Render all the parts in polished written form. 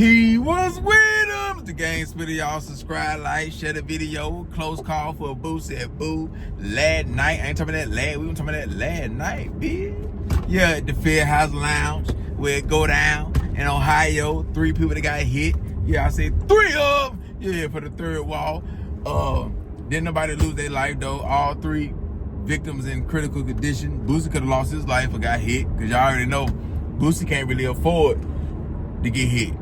He was with him. The Game Spitter, y'all subscribe, like, share the video. Close call for a Boosie at Boo. Last night, I ain't talking about that last, we were talking about that last night, bitch. Yeah, at the Fair House Lounge, where it go down in Ohio. 3 people that got hit. Yeah, I said 3 of them. Yeah, for the third wall. Didn't nobody lose their life though. All 3 victims in critical condition. Boosie could have lost his life or got hit, because y'all already know Boosie can't really afford to get hit.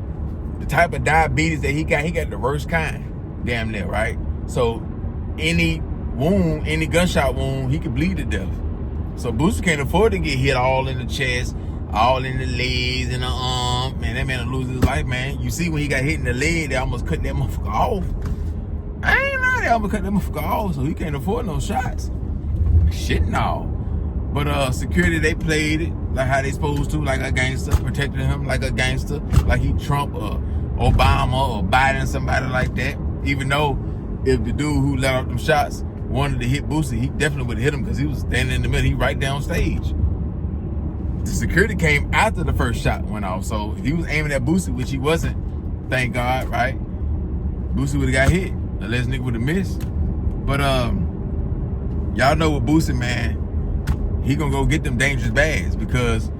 The type of diabetes that he got the worst kind, damn near, right? So any wound, any gunshot wound, he could bleed to death. So Boosie can't afford to get hit all in the chest, all in the legs, and the arm. Man, that man will lose his life, man. You see when he got hit in the leg, they almost cut that motherfucker off. I ain't lying, they almost cut that motherfucker off, so he can't afford no shots. Shit, no. But security, they played it like how they supposed to, like a gangster, protecting him like a gangster, like he Trump or Obama or Biden, somebody like that. Even though if the dude who let off them shots wanted to hit Boosie, he definitely would have hit him, because he was standing in the middle. He right down stage. The security came after the first shot went off, so if he was aiming at Boosie, which he wasn't, thank God, right? Boosie would have got hit, unless nigga would have missed. But y'all know with Boosie, man, he gonna go get them dangerous bags, because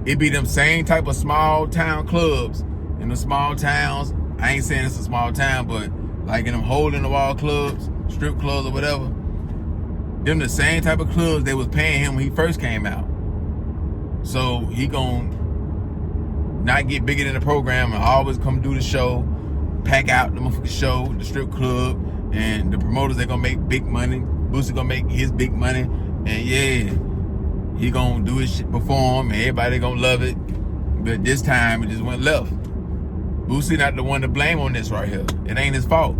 it be them same type of small town clubs in the small towns. I ain't saying it's a small town, but like in them hole in the wall clubs, strip clubs or whatever, them the same type of clubs they was paying him when he first came out. So he gonna not get bigger than the program and always come do the show, pack out the motherfucking show, the strip club, and the promoters, they gonna make big money. Boosie gonna make his big money, and yeah, he gonna do his shit, perform, and everybody gonna love it. But this time it just went left. Boosie not the one to blame on this right here. It ain't his fault.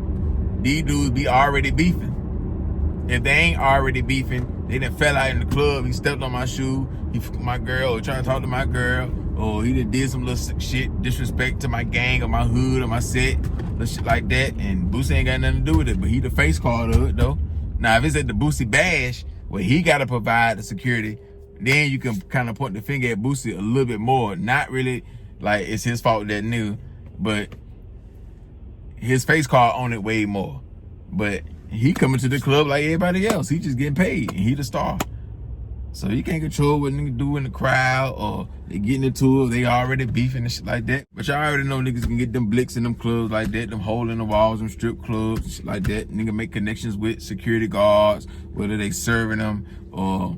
These dudes be already beefing. If they ain't already beefing, they done fell out in the club, he stepped on my shoe, he fucked my girl, or trying to talk to my girl, or he did some little shit, disrespect to my gang or my hood or my set, little shit like that, and Boosie ain't got nothing to do with it, but he the face card of it though. Now if it's at the Boosie bash, where he gotta provide the security, then you can kind of point the finger at Boosie a little bit more. Not really like it's his fault that knew, but his face card on it way more. But he coming to the club like everybody else. He just getting paid, and he the star. So you can't control what niggas do in the crowd, or they getting into it, they already beefing and shit like that. But y'all already know niggas can get them blicks in them clubs like that, them hole in the walls, them strip clubs and shit like that. Nigga make connections with security guards, whether they serving them or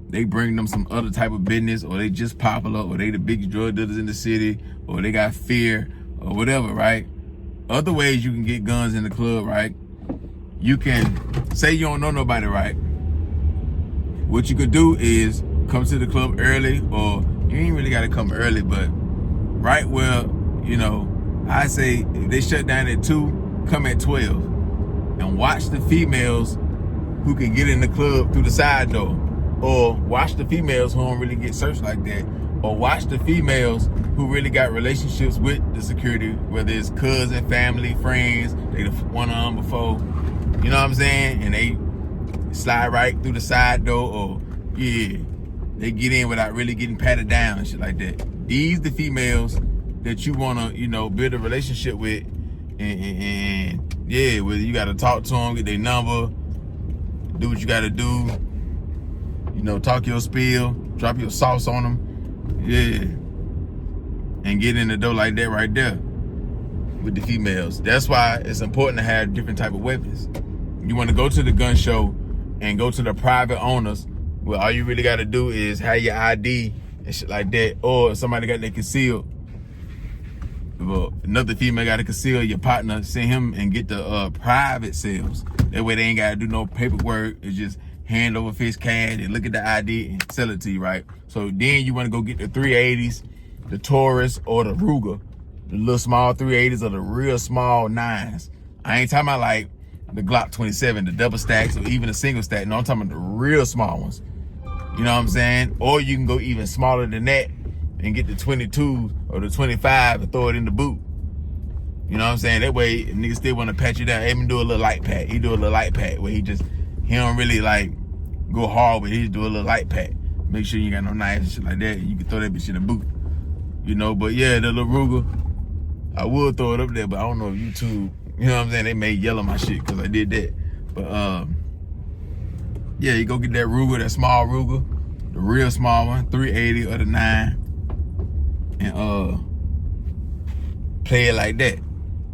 they bring them some other type of business, or they just popular, or they the biggest drug dealers in the city, or they got fear, or whatever, right? Other ways you can get guns in the club, right? You can say you don't know nobody, right? What you could do is come to the club early, or you ain't really gotta come early, but right where, you know, I say if they shut down at 2, come at 12 and watch the females who can get in the club through the side door, or watch the females who don't really get searched like that, or watch the females who really got relationships with the security, whether it's cousin, family, friends, they the one on before, you know what I'm saying? And they slide right through the side door, or yeah, they get in without really getting patted down and shit like that. These the females that you wanna, you know, build a relationship with, and yeah, whether you gotta talk to them, get their number, do what you gotta do, you know, talk your spiel, drop your sauce on them, yeah, and get in the door like that right there with the females. That's why it's important to have different type of weapons. You want to go to the gun show and go to the private owners, where all you really got to do is have your ID and shit like that, or if somebody got that concealed, well, another female got to conceal, your partner, send him and get the private sales. That way they ain't got to do no paperwork. It's just hand over fist cash, and look at the ID and sell it to you, right? So then you want to go get the 380s, the Taurus, or the Ruger, the little small 380s, or the real small 9s. I ain't talking about like the Glock 27, the double stacks, or even a single stack. No, I'm talking about the real small ones. You know what I'm saying? Or you can go even smaller than that and get the 22 or the 25 and throw it in the boot. You know what I'm saying? That way, niggas still want to pat you down. Even do a little light pat. He do a little light pat where he don't really like go hard, but he just do a little light pat. Make sure you got no knives and shit like that. You can throw that bitch in the boot. You know, but yeah, the little Ruger, I would throw it up there, but I don't know if YouTube, you know what I'm saying, they may yell at my shit because I did that. But yeah, you go get that Ruger, that small Ruger, the real small one, 380 or the 9, and play it like that.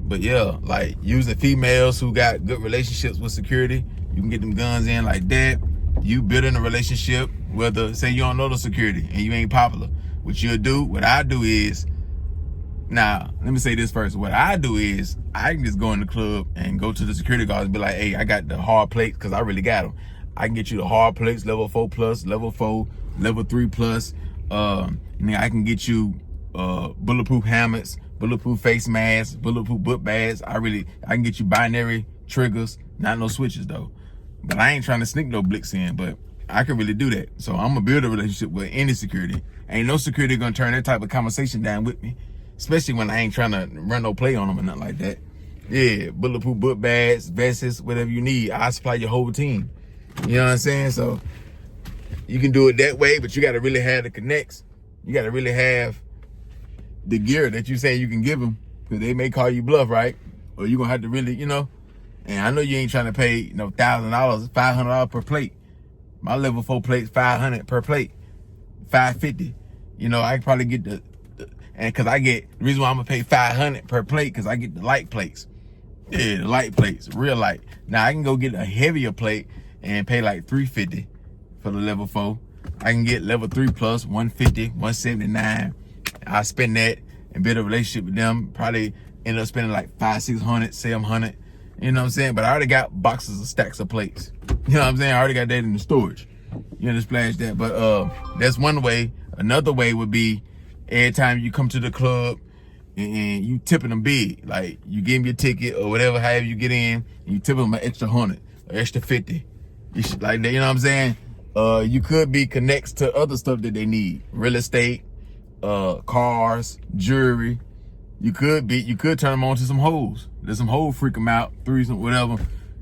But yeah, like using females who got good relationships with security, you can get them guns in like that. You building a relationship, whether say you don't know the security and you ain't popular. What I do is, now let me say this first. What I do is I can just go in the club and go to the security guards and be like, hey, I got the hard plates because I really got them. I can get you the hard plates, level 4 plus, level 4, level 3 plus. And then I can get you bulletproof helmets, bulletproof face masks, bulletproof book bags. I can get you binary triggers, not no switches though. But I ain't trying to sneak no blicks in, but I can really do that. So I'm gonna build a relationship with any security. Ain't no security gonna turn that type of conversation down with me, especially when I ain't trying to run no play on them or nothing like that. Yeah, bulletproof book bags, vests, whatever you need. I supply your whole team. You know what I'm saying? So you can do it that way, but you gotta really have the connects. You gotta really have the gear that you say you can give them, because they may call you bluff, right? Or you gonna have to really, you know. And I know you ain't trying to pay, you know, $1,000, $500 per plate. My level 4 plates, $500 per plate, $550. You know, I can probably get and cause the reason why I'm gonna pay $500 per plate, cause I get the light plates. Yeah, the light plates, real light. Now I can go get a heavier plate and pay like $350 for the level 4. I can get level 3 plus, $150, $179. I spend that and build a relationship with them. Probably end up spending like $500, $600, $700. You know what I'm saying? But I already got boxes of stacks of plates. You know what I'm saying? I already got that in the storage. You know, to splash that. But that's one way. Another way would be every time you come to the club and you tipping them big. Like you give them your ticket or whatever, however you get in, and you tip them an extra 100 or extra 50. You should, like that, you know what I'm saying? You could be connects to other stuff that they need. Real estate, cars, jewelry. You could turn them on to some hoes. Let some hoes freak them out, threesome, whatever.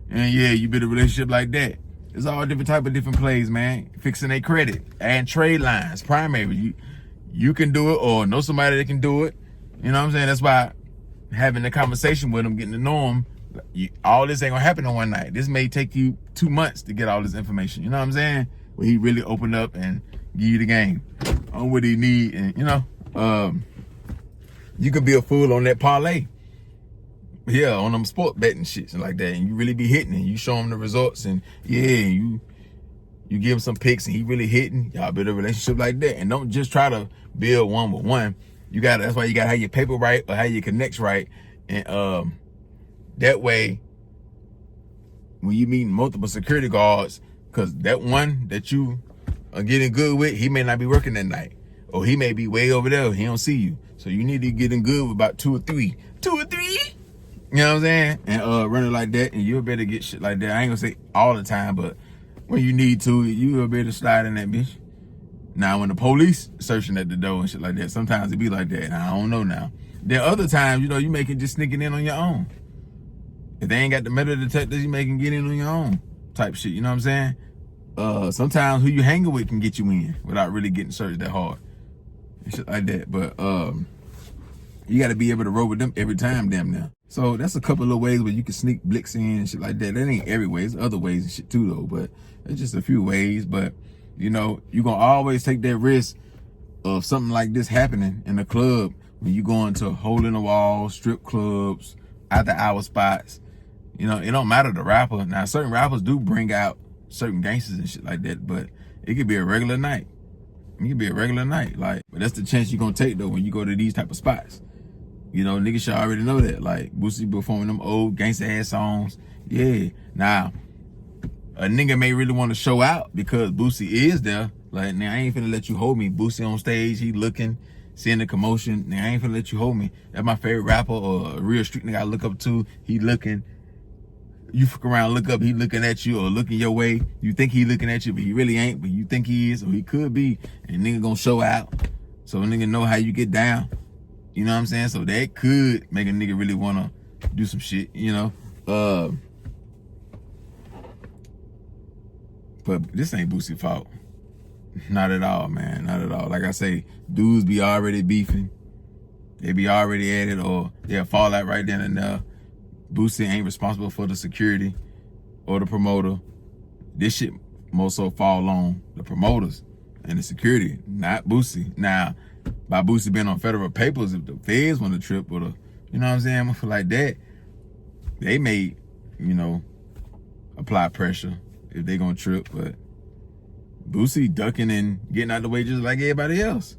And yeah, you build a relationship like that. It's all different type of different plays, man. Fixing their credit, adding trade lines, primary. You can do it or know somebody that can do it. You know what I'm saying? That's why having a conversation with them, getting to know them, all this ain't gonna happen in one night. This may take you 2 months to get all this information. You know what I'm saying? Where he really open up and give you the game on what he need, and you know, you could be a fool on that parlay. Yeah, on them sport betting shit and like that, and you really be hitting, and you show him the results, and yeah, you give him some picks, and he really hitting. Y'all build a relationship like that, and don't just try to build one-with-one. That's why you gotta have your paper right or have your connects right, and that way, when you meet multiple security guards, because that one that you are getting good with, he may not be working that night, or he may be way over there. He don't see you, so you need to get in good with about 2 or 3. 2 or 3. You know what I'm saying? And run it like that, and you'll better get shit like that. I ain't gonna say all the time, but when you need to, you'll better slide in that bitch. Now, when the police searching at the door and shit like that, sometimes it be like that. And I don't know now. Then other times, you know, you make it just sneaking in on your own. If they ain't got the metal detectors, you make it get in on your own type shit. You know what I'm saying? Sometimes who you hanging with can get you in without really getting searched that hard and shit like that. But you got to be able to roll with them every time, damn now. So that's a couple of ways where you can sneak blicks in and shit like that. That ain't every way. There's other ways and shit too though, but it's just a few ways. But you know, you're gonna always take that risk of something like this happening in a club when you go into hole in the wall, strip clubs, after hour spots. You know, it don't matter the rapper. Now certain rappers do bring out certain gangsters and shit like that, but it could be a regular night. It could be a regular night. Like, but that's the chance you're gonna take though when you go to these type of spots. You know, niggas should already know that. Like, Boosie performing them old gangsta ass songs. Yeah. Now, a nigga may really want to show out because Boosie is there. Like, now I ain't finna let you hold me. Boosie on stage, he looking, seeing the commotion. Now I ain't finna let you hold me. That's my favorite rapper or a real street nigga I look up to. He looking. You fuck around, look up, he looking at you or looking your way. You think he looking at you, but he really ain't. But you think he is, or he could be. And nigga gonna show out. So a nigga know how you get down. You know what I'm saying? So that could make a nigga really wanna do some shit, you know? But this ain't Boosie's fault. Not at all, man, not at all. Like I say, dudes be already beefing. they be already at it, or they'll fall out right then and there. Boosie ain't responsible for the security or the promoter. This shit most so fall on the promoters and the security, not Boosie. Now, by Boosie being on federal papers, if the feds want to trip or the, you know what I'm saying, like that, they may, you know, apply pressure if they gonna trip. But Boosie ducking and getting out the way just like everybody else.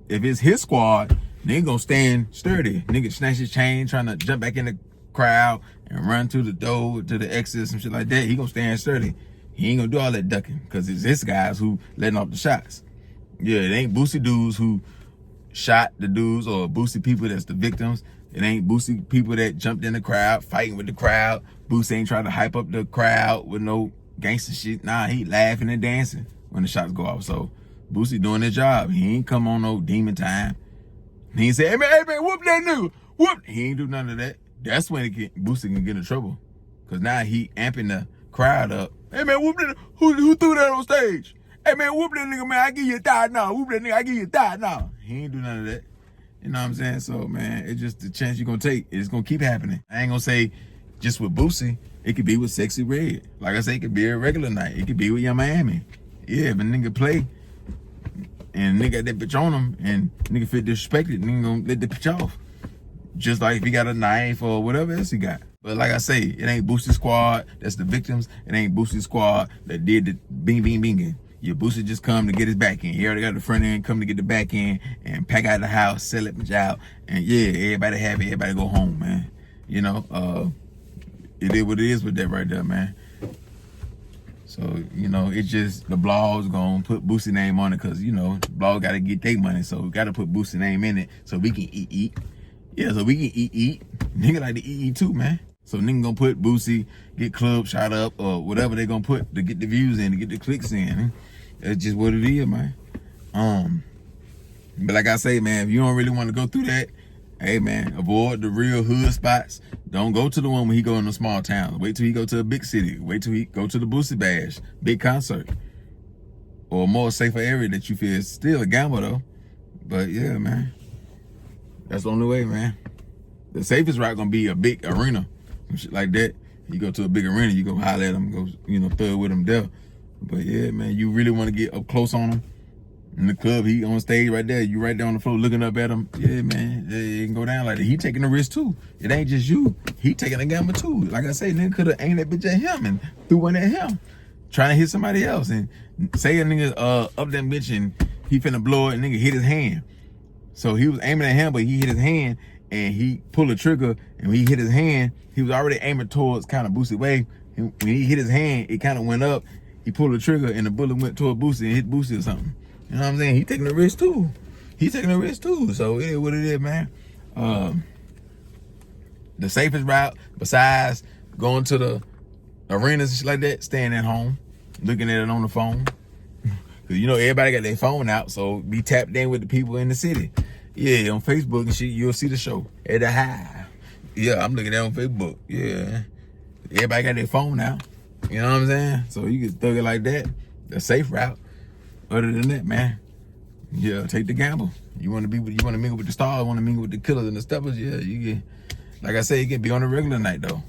If it's his squad, they gonna stand sturdy. Nigga snatch his chain, trying to jump back in the crowd and run to the door, to the exit, some shit like that. He gonna stand sturdy. He ain't gonna do all that ducking, because it's his guys who letting off the shots. Yeah, it ain't Boosie dudes who shot the dudes, or Boosie people that's the victims. It ain't Boosie people that jumped in the crowd, fighting with the crowd. Boosie ain't trying to hype up the crowd with no gangster shit. Nah, he laughing and dancing when the shots go off. So Boosie doing his job. He ain't come on no demon time. He ain't say, hey man, whoop that nigga, whoop. He ain't do none of that. That's when Boosie can get in trouble. Cause now he amping the crowd up. Hey man, whoop that, who threw that on stage? Hey man, whoop that nigga, man, I give you $1,000 now. Whoop that nigga, I give you $1,000 now. He ain't do none of that. You know what I'm saying? So man, it's just the chance you're gonna take. It's gonna keep happening. I ain't gonna say just with Boosie. It could be with Sexy Red. Like I say, it could be a regular night. It could be with Young Miami. Yeah, if a nigga play and nigga got that bitch on him and nigga feel disrespected, nigga gonna let the bitch off. Just like if he got a knife or whatever else he got. But like I say, it ain't Boosie squad that's the victims. It ain't Boosie squad that did the bing. Your Boosie just come to get his back end. He already got the front end, come to get the back end and pack out the house, sell it bitch out. And yeah, everybody happy, everybody go home, man. You know, it is what it is with that right there, man. So, you know, it's just the blog's gonna put Boosie name on it, because, you know, the blog gotta get their money. So we gotta put Boosie name in it so we can eat. Yeah, so we can eat. Nigga like to eat too, man. So nigga gonna put Boosie, get club shot up, or whatever they gonna put to get the views in, to get the clicks in. That's just what it is, man. But like I say, man, if you don't really want to go through that, hey man, avoid the real hood spots. Don't go to the one when he go in the small towns. Wait till he go to a big city. Wait till he go to the Boosie Bash, big concert, or a more safer area that you feel is still a gamble though. But yeah, man, that's the only way, man. The safest route gonna be a big arena, some shit like that. You go to a big arena, you go holler at them, go, you know, thug with them there. But yeah, man, you really want to get up close on him. In the club, he on stage right there. You right there on the floor looking up at him. Yeah, man, it can go down like that. He taking the risk too. It ain't just you. He taking a gamble too. Like I say, nigga could have aimed that bitch at him and threw one at him, trying to hit somebody else. And say a nigga up that bitch and he finna blow it, and nigga hit his hand. So he was aiming at him, but he hit his hand and he pulled the trigger. And when he hit his hand, he was already aiming towards kind of Boosie way. And when he hit his hand, it kind of went up. He pulled the trigger and the bullet went toward Boosie and hit Boosie or something. You know what I'm saying? He taking the risk too. So it is what it is, man. The safest route, besides going to the arenas and shit like that, staying at home, looking at it on the phone. Cause you know everybody got their phone out, so be tapped in with the people in the city. Yeah, on Facebook and shit, you'll see the show at the high. Yeah, I'm looking at it on Facebook. Yeah, everybody got their phone out. You know what I'm saying? So you can thug it like that. The safe route. Other than that, man, yeah, take the gamble. You want to mingle with the stars, want to mingle with the killers and the steppers. Yeah, you get. Like I say, you can be on a regular night though.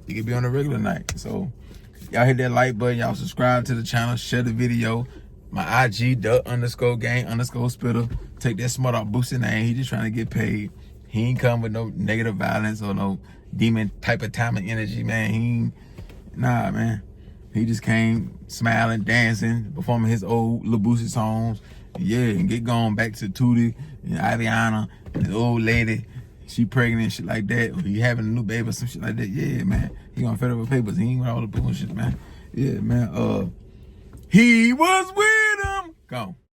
You can be on a regular night. So y'all hit that like button. Y'all subscribe to the channel. Share the video. My IG _gang_spitter. Take that smart off Boosie name. He just trying to get paid. He ain't come with no negative violence or no demon type of time and energy, man. He ain't. Nah, man. He just came smiling, dancing, performing his old Lil Boosie songs. Yeah, and get going back to Tootie and Aviana and the old lady. She pregnant and shit like that. Or he having a new baby or some shit like that. Yeah, man. He on federal papers. He ain't with all the bullshit, man. Yeah, man. He was with him. Go.